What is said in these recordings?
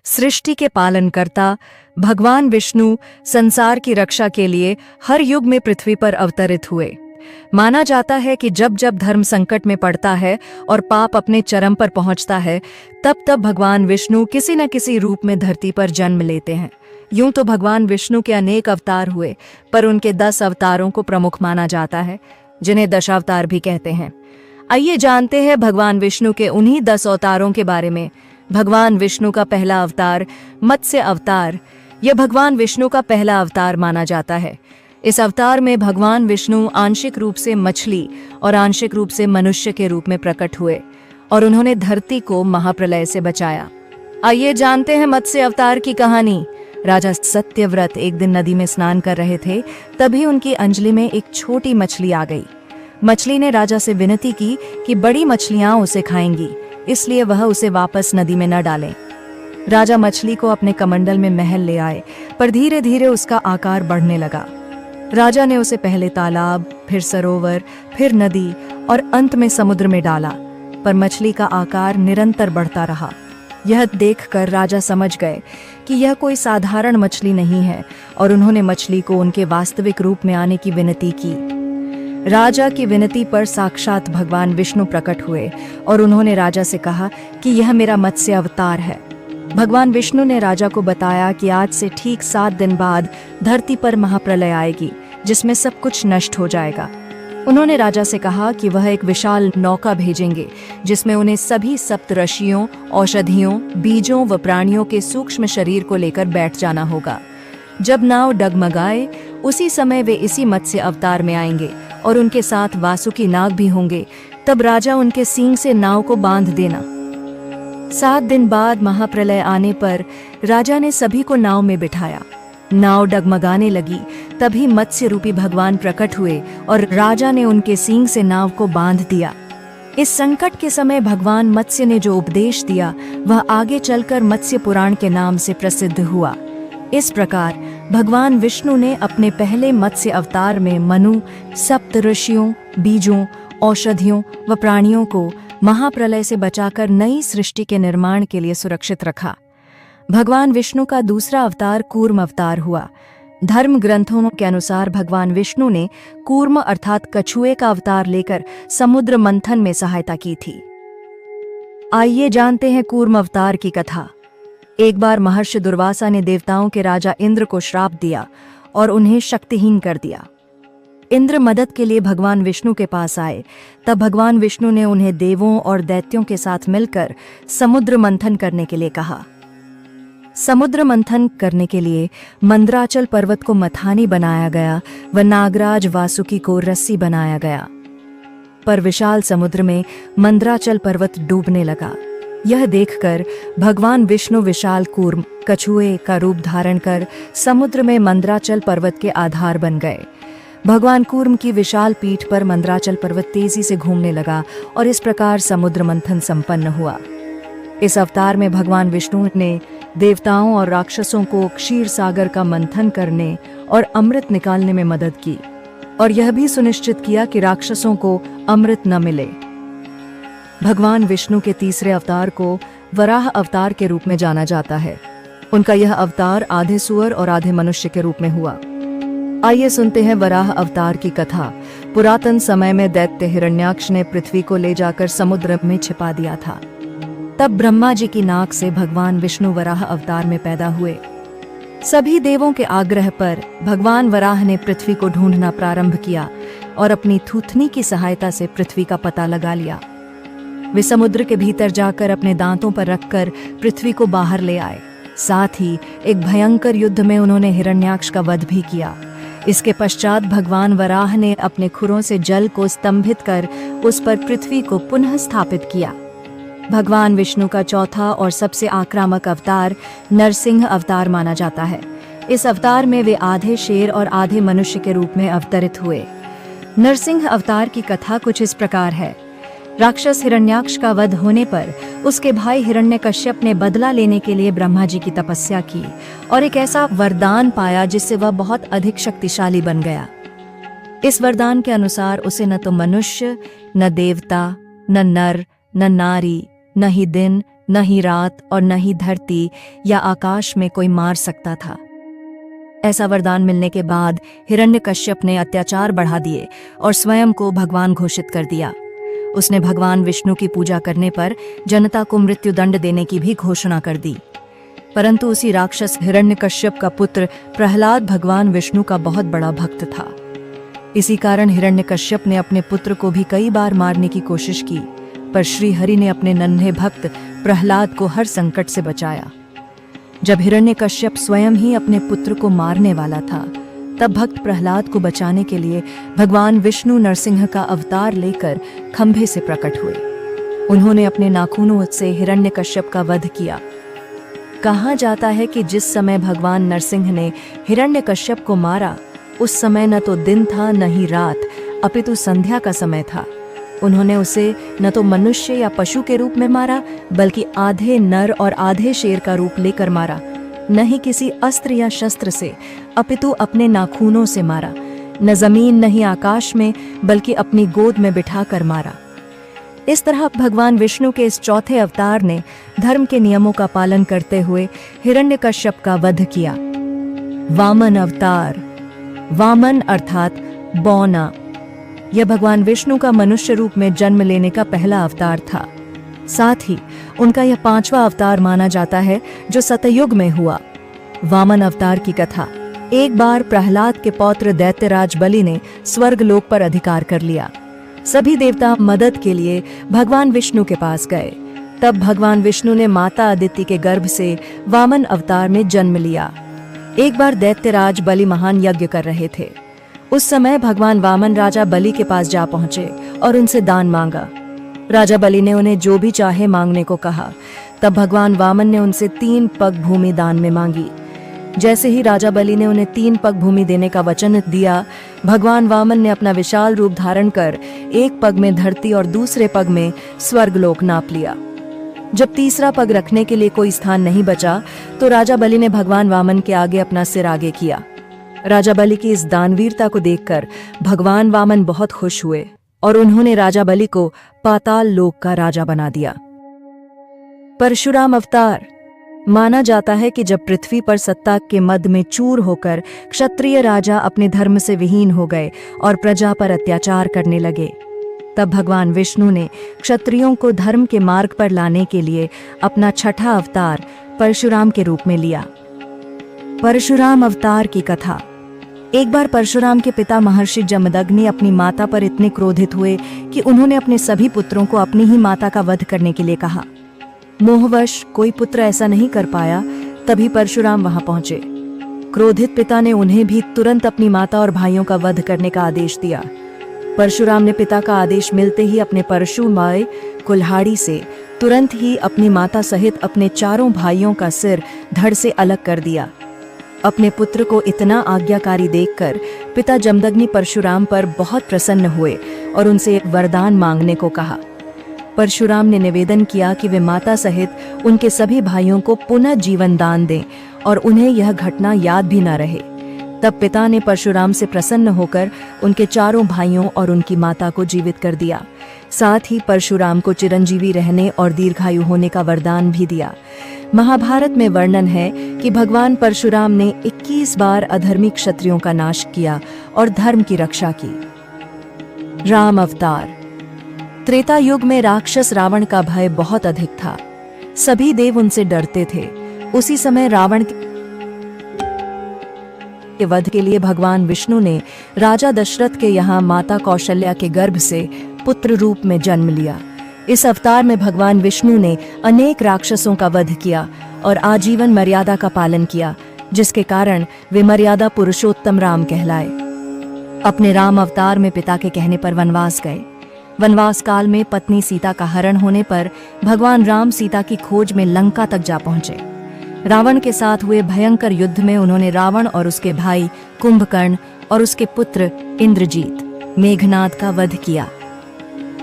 सृष्टि के पालनकर्ता भगवान विष्णु संसार की रक्षा के लिए हर युग में पृथ्वी पर अवतरित हुए। माना जाता है कि जब जब धर्म संकट में पड़ता है और पाप अपने चरम पर पहुंचता है, तब तब भगवान विष्णु किसी न किसी रूप में धरती पर जन्म लेते हैं। यूं तो भगवान विष्णु के अनेक अवतार हुए, पर उनके 10 अवतारों को प्रमुख माना जाता है, जिन्हें दशावतार भी कहते हैं। आइए जानते हैं भगवान विष्णु के उन्हीं 10 अवतारों के बारे में। भगवान विष्णु का पहला अवतार मत्स्य अवतार। यह भगवान विष्णु का पहला अवतार माना जाता है। इस अवतार में भगवान विष्णु आंशिक रूप से मछली और आंशिक रूप से मनुष्य के रूप में प्रकट हुए और उन्होंने धरती को महाप्रलय से बचाया। आइए जानते हैं मत्स्य अवतार की कहानी। राजा सत्यव्रत एक दिन नदी में स्नान कर रहे थे, तभी उनकी अंजलि में एक छोटी मछली आ गई। मछली ने राजा से विनती की कि बड़ी मछलियां उसे खाएंगी, इसलिए वह उसे वापस नदी में न डालें। राजा मछली को अपने कमंडल में महल ले आए, पर धीरे धीरे उसका आकार बढ़ने लगा। राजा ने उसे पहले तालाब, फिर सरोवर, फिर नदी और अंत में समुद्र में डाला, पर मछली का आकार निरंतर बढ़ता रहा। यह देखकर राजा समझ गए कि यह कोई साधारण मछली नहीं है और उन्होंने मछली को उनके वास्तविक रूप में आने की विनती की। राजा की विनती पर साक्षात भगवान विष्णु प्रकट हुए और उन्होंने राजा से कहा कि यह मेरा मत्स्य अवतार है। भगवान विष्णु ने राजा को बताया कि आज से ठीक 7 दिन बाद धरती पर महाप्रलय आएगी, जिसमें सब कुछ नष्ट हो जाएगा। उन्होंने राजा से कहा कि वह एक विशाल नौका भेजेंगे, जिसमें उन्हें सभी सप्तऋषियों, औषधियों, बीजों व प्राणियों के सूक्ष्म शरीर को लेकर बैठ जाना होगा। जब नाव डगमगाए, उसी समय वे इसी मत्स्य अवतार में आएंगे और उनके साथ वासुकी नाग भी होंगे। तब राजा उनके सींग से नाव को बांध देना। 7 दिन बाद महाप्रलय आने पर राजा ने सभी को नाव में बिठाया। नाव डगमगाने लगी, तभी मत्स्य रूपी भगवान प्रकट हुए और राजा ने उनके सींग से नाव को बांध दिया। इस संकट के समय भगवान मत्स्य ने जो उपदेश दिया, वह आगे चलकर मत्स्य पुराण के नाम से प्रसिद्ध हुआ। इस प्रकार भगवान विष्णु ने अपने पहले मत्स्य अवतार में मनु, सप्तऋषियों, बीजों, औषधियों व प्राणियों को महाप्रलय से बचाकर नई सृष्टि के निर्माण के लिए सुरक्षित रखा। भगवान विष्णु का दूसरा अवतार कूर्म अवतार हुआ। धर्म ग्रंथों के अनुसार भगवान विष्णु ने कूर्म अर्थात कछुए का अवतार लेकर समुद्र मंथन में सहायता की थी। आइए जानते हैं कूर्म अवतार की कथा। एक बार महर्षि दुर्वासा ने देवताओं के राजा इंद्र को श्राप दिया और उन्हें शक्तिहीन कर दिया। इंद्र मदद के लिए भगवान विष्णु के पास आए। तब भगवान विष्णु ने उन्हें देवों और दैत्यों के साथ मिलकर समुद्र मंथन करने के लिए कहा। समुद्र मंथन करने के लिए मंदराचल पर्वत को मथानी बनाया गया व नागराज वासुकी को रस्सी बनाया गया, पर विशाल समुद्र में मंदराचल पर्वत डूबने लगा। यह देखकर भगवान विष्णु विशाल कूर्म कछुए का रूप धारण कर समुद्र में मंदराचल पर्वत के आधार बन गए। भगवान कूर्म की विशाल पीठ पर मंदराचल पर्वत तेजी से घूमने लगा और इस प्रकार समुद्र मंथन संपन्न हुआ। इस अवतार में भगवान विष्णु ने देवताओं और राक्षसों को क्षीर सागर का मंथन करने और अमृत निकालने में मदद की और यह भी सुनिश्चित किया कि राक्षसों को अमृत न मिले। भगवान विष्णु के तीसरे अवतार को वराह अवतार के रूप में जाना जाता है। उनका यह अवतार आधे सुअर और आधे मनुष्य के रूप में हुआ। आइए सुनते हैं वराह अवतार की कथा। पुरातन समय में दैत्य हिरण्याक्ष ने पृथ्वी को ले जाकर समुद्र में छिपा दिया था। तब ब्रह्मा जी की नाक से भगवान विष्णु वराह अवतार में पैदा हुए। सभी देवों के आग्रह पर भगवान वराह ने पृथ्वी को ढूंढना प्रारंभ किया और अपनी थूथनी की सहायता से पृथ्वी का पता लगा लिया। वे समुद्र के भीतर जाकर अपने दांतों पर रखकर पृथ्वी को बाहर ले आए। साथ ही एक भयंकर युद्ध में उन्होंने हिरण्याक्ष का वध भी किया। इसके पश्चात भगवान वराह ने अपने खुरों से जल को स्तंभित कर उस पर पृथ्वी को पुनः स्थापित किया। भगवान विष्णु का चौथा और सबसे आक्रामक अवतार नरसिंह अवतार माना जाता है। इस अवतार में वे आधे शेर और आधे मनुष्य के रूप में अवतरित हुए। नरसिंह अवतार की कथा कुछ इस प्रकार है। राक्षस हिरण्याक्ष का वध होने पर उसके भाई हिरण्यकश्यप ने बदला लेने के लिए ब्रह्मा जी की तपस्या की और एक ऐसा वरदान पाया जिससे वह बहुत अधिक शक्तिशाली बन गया। इस वरदान के अनुसार उसे न तो मनुष्य, न देवता, न नर, न नारी, न ही दिन, न ही रात और न ही धरती या आकाश में कोई मार सकता था। ऐसा वरदान मिलने के बाद हिरण्यकश्यप ने अत्याचार बढ़ा दिए और स्वयं को भगवान घोषित कर दिया। उसने भगवान विष्णु की पूजा करने पर जनता को मृत्युदंड देने की भी घोषणा कर दी। परंतु उसी राक्षस हिरण्यकश्यप का पुत्र प्रहलाद भगवान विष्णु का बहुत बड़ा भक्त था। इसी कारण हिरण्यकश्यप ने अपने पुत्र को भी कई बार मारने की कोशिश की, पर श्री हरि ने अपने नन्हे भक्त प्रहलाद को हर संकट से बचाया। जब हिरण्यकश्यप स्वयं ही अपने पुत्र को मारने वाला था, तब भक्त प्रहलाद को बचाने के लिए भगवान विष्णु नरसिंह का अवतार लेकर खंभे से प्रकट हुए। उन्होंने अपने नाखूनों से हिरण्यकश्यप का वध किया। कहा जाता है कि जिस समय भगवान नरसिंह ने हिरण्यकश्यप को मारा, उस समय न तो दिन था न ही रात, अपितु संध्या का समय था। उन्होंने उसे न तो मनुष्य या पशु के रूप में मारा, बल्कि आधे नर और आधे शेर का रूप लेकर मारा। न ही किसी अस्त्र या शस्त्र से, अपितु अपने नाखूनों से मारा। न जमीन न ही आकाश में, बल्कि अपनी गोद में बिठाकर मारा। इस तरह भगवान विष्णु के इस चौथे अवतार ने धर्म के नियमों का पालन करते हुए हिरण्यकश्यप का वध किया। वामन अवतार, वामन अर्थात बौना, यह भगवान विष्णु का मनुष्य रूप में जन्म लेने का पहला अवतार था। साथ ही उनका यह 5वां अवतार माना जाता है जो सतयुग में हुआ। वामन अवतार की कथा। एक बार प्रहलाद के पौत्र दैत्यराज बलि ने स्वर्गलोक पर अधिकार कर लिया। सभी देवता मदद के लिए भगवान विष्णु के पास गए। तब भगवान विष्णु ने माता अदिति के गर्भ से वामन अवतार में जन्म लिया। एक बार दैत्यराज बलि महान यज्ञ कर रहे थे। उस समय भगवान वामन राजा बलि के पास जा पहुंचे और उनसे दान मांगा। राजा बलि ने उन्हें जो भी चाहे मांगने को कहा। तब भगवान वामन ने उनसे 3 पग भूमि दान में मांगी। जैसे ही राजा बलि ने उन्हें 3 पग भूमि देने का वचन दिया, भगवान वामन ने अपना विशाल रूप धारण कर एक पग में धरती और दूसरे पग में स्वर्गलोक नाप लिया। जब तीसरा पग रखने के लिए कोई स्थान नहीं बचा, तो राजा बलि ने भगवान वामन के आगे अपना सिर आगे किया। राजा बलि की इस दानवीरता को देखकर भगवान वामन बहुत खुश हुए और उन्होंने राजा बलि को पाताल लोक का राजा बना दिया। परशुराम अवतार। माना जाता है कि जब पृथ्वी पर सत्ता के मद में चूर होकर क्षत्रिय राजा अपने धर्म से विहीन हो गए और प्रजा पर अत्याचार करने लगे, तब भगवान विष्णु ने क्षत्रियों को धर्म के मार्ग पर लाने के लिए अपना 6ठा अवतार परशुराम के रूप में लिया। परशुराम अवतार की कथा। एक बार परशुराम के पिता महर्षि जमदग्नि अपनी माता पर इतने क्रोधित हुए कि उन्होंने अपने सभी पुत्रों को अपनी ही माता का वध करने के लिए कहा। मोहवश कोई पुत्र ऐसा नहीं कर पाया, तभी परशुराम वहां पहुंचे। क्रोधित पिता ने उन्हें भी तुरंत अपनी माता और भाइयों का वध करने का आदेश दिया। परशुराम ने पिता का आदेश मिलते ही अपने परशुमय कुल्हाड़ी से तुरंत ही अपनी माता सहित अपने 4 भाइयों का सिर धड़ से अलग कर दिया। अपने पुत्र को इतना आज्ञाकारी देखकर पिता जमदग्नि परशुराम पर बहुत प्रसन्न हुए और उनसे एक वरदान मांगने को कहा। परशुराम ने निवेदन किया कि वे माता सहित उनके सभी भाइयों को पुनः जीवन दान दें और उन्हें यह घटना याद भी न रहे। तब पिता ने परशुराम से प्रसन्न होकर उनके 4 भाइयों और उनकी माता को जीवित कर दिया। साथ ही परशुराम को चिरंजीवी रहने और दीर्घायु होने का वरदान भी दिया। महाभारत में वर्णन है कि भगवान परशुराम ने 21 बार अधर्मी क्षत्रियों का नाश किया और धर्म की रक्षा की। राम अवतार। त्रेता युग में राक्षस रावण का भय बहुत अधिक था। सभी देव उनसे डरते थे। उसी समय रावण के वध के लिए भगवान विष्णु ने राजा दशरथ के यहाँ माता कौशल्या के गर्भ से पुत्र रूप में जन्म लिया। इस अवतार में भगवान विष्णु ने अनेक राक्षसों का वध किया और आजीवन मर्यादा का पालन किया, जिसके कारण वे मर्यादा पुरुषोत्तम राम कहलाए। अपने राम अवतार में पिता के कहने पर वनवास गए। वनवास काल में पत्नी सीता का हरण होने पर भगवान राम सीता की खोज में लंका तक जा पहुंचे। रावण के साथ हुए भयंकर युद्ध में उन्होंने रावण और उसके भाई कुंभकर्ण और उसके पुत्र इंद्रजीत, मेघनाद का वध किया।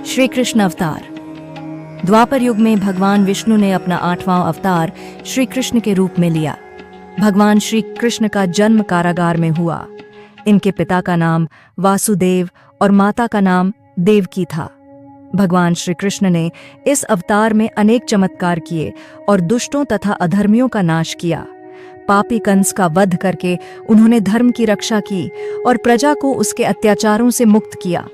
श्री कृष्ण अवतार। द्वापर युग में भगवान विष्णु ने अपना 8वां अवतार श्री कृष्ण के रूप में लिया। भगवान श्री कृष्ण का जन्म कारागार में हुआ। इनके पिता का नाम वासुदेव और माता का नाम देवकी था। भगवान श्री कृष्ण ने इस अवतार में अनेक चमत्कार किए और दुष्टों तथा अधर्मियों का नाश किया। पापी कंस का वध करके उन्होंने धर्म की रक्षा की और प्रजा को उसके अत्याचारों से मुक्त किया।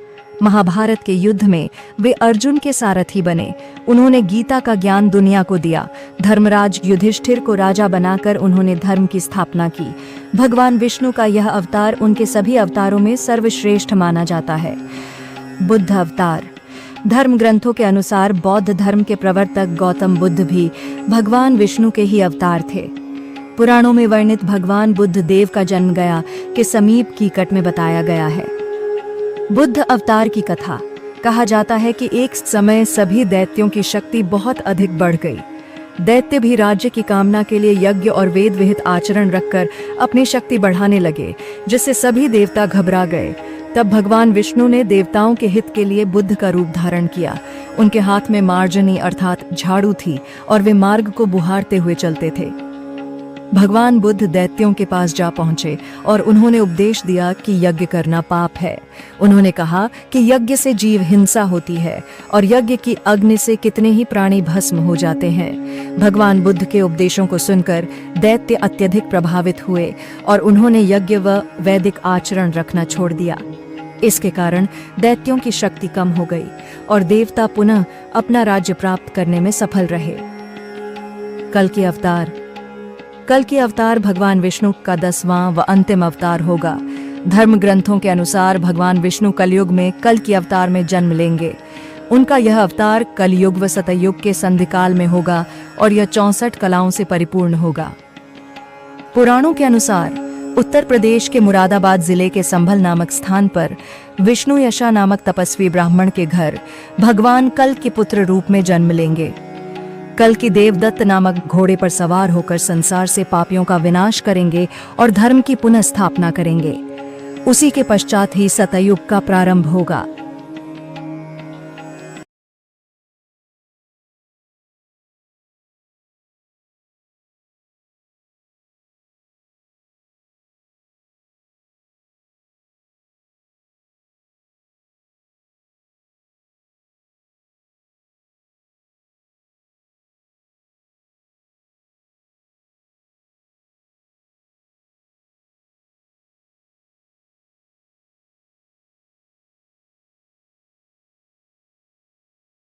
महाभारत के युद्ध में वे अर्जुन के सारथी बने। उन्होंने गीता का ज्ञान दुनिया को दिया। धर्मराज युधिष्ठिर को राजा बनाकर उन्होंने धर्म की स्थापना की। भगवान विष्णु का यह अवतार उनके सभी अवतारों में सर्वश्रेष्ठ माना जाता है। बुद्ध अवतार। धर्म ग्रंथों के अनुसार बौद्ध धर्म के प्रवर्तक गौतम बुद्ध भी भगवान विष्णु के ही अवतार थे। पुराणों में वर्णित भगवान बुद्ध देव का जन्म गया के समीप कीकट में बताया गया है। बुद्ध अवतार की कथा। कहा जाता है कि एक समय सभी दैत्यों की शक्ति बहुत अधिक बढ़ गई। दैत्य भी राज्य की कामना के लिए यज्ञ और वेद विहित आचरण रखकर अपनी शक्ति बढ़ाने लगे, जिससे सभी देवता घबरा गए। तब भगवान विष्णु ने देवताओं के हित के लिए बुद्ध का रूप धारण किया। उनके हाथ में मार्जनी अर्थात झाड़ू थी और वे मार्ग को बुहारते हुए चलते थे। भगवान बुद्ध दैत्यों के पास जा पहुंचे और उन्होंने उपदेश दिया कि यज्ञ करना पाप है। उन्होंने कहा कि यज्ञ से जीव हिंसा होती है और यज्ञ की अग्नि से कितने ही प्राणी भस्म हो जाते हैं। भगवान बुद्ध के उपदेशों को सुनकर दैत्य अत्यधिक प्रभावित हुए और उन्होंने यज्ञ व वैदिक आचरण रखना छोड़ दिया। इसके कारण दैत्यों की शक्ति कम हो गई और देवता पुनः अपना राज्य प्राप्त करने में सफल रहे। कल की अवतार। कल की अवतार भगवान विष्णु का 10वां व अंतिम अवतार होगा। धर्म ग्रंथों के अनुसार भगवान विष्णु कलयुग में कल की अवतार में जन्म लेंगे। उनका यह अवतार कलयुग व सतयुग के संधिकाल में होगा और यह 64 कलाओं से परिपूर्ण होगा। पुराणों के अनुसार उत्तर प्रदेश के मुरादाबाद जिले के संभल नामक स्थान पर विष्णु यशा नामक तपस्वी ब्राह्मण के घर भगवान कल के पुत्र रूप में जन्म लेंगे। कल की देवदत्त नामक घोड़े पर सवार होकर संसार से पापियों का विनाश करेंगे और धर्म की पुनः स्थापना करेंगे। उसी के पश्चात ही सतयुग का प्रारंभ होगा।